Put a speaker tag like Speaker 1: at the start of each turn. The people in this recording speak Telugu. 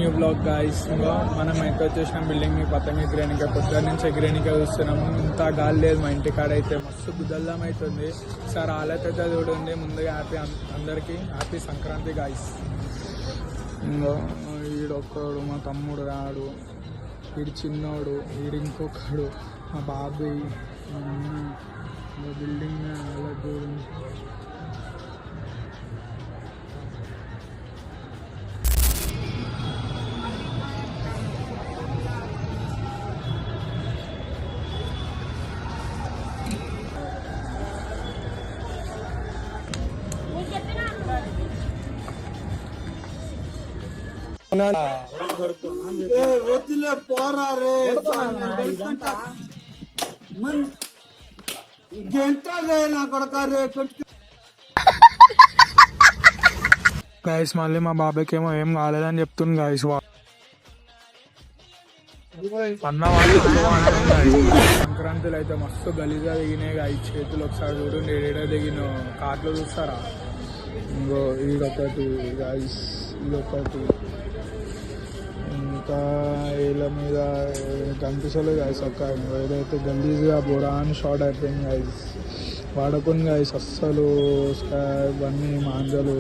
Speaker 1: New blog guys. మనం ఎంత వచ్చేసిన బిల్డింగ్ మీ పక్కన ఎగిరేనిక కొద్ది నుంచి ఎగిరేనిక చూస్తున్నాము. ఇంత గాలి లేదు మా ఇంటి కాడ అయితే, మస్తు గుద్దల్లం అవుతుంది. సార్ ఆలత అయితే చూడండి. ముందుగా హ్యాపీ అందరికీ హ్యాపీ సంక్రాంతి గాయస్. ఇంకో వీడొక్కడు మా తమ్ముడు రాడు, వీడు చిన్నోడు, వీడు ఇంకొకడు మా బాబాయ్, మా అమ్మ బిల్డింగ్ అలా చూడండి. గాయస్ మళ్ళీ మా బాబాయ్కి ఏమో ఏం కాలేదని చెప్తుంది గాయస్. సంక్రాంతిలో అయితే మస్తు గలీజా దిగినాయి గాయస్. చేతులు ఒకసారి చూడండి ఏడా దిగిన కార్లో చూస్తారా. ఇంకో ఈడొకటి గాయస్, ఇదొకటి, ఇంకా వీళ్ళ మీద కనిపిస్తలేదు గాయస్. ఒక్క ఏదైతే గలీజ్గా బోరాన్ షార్ట్ అయిపోయింది గాయస్. వాడకుండా గాయస్ అస్సలు ఇవన్నీ మాంజలు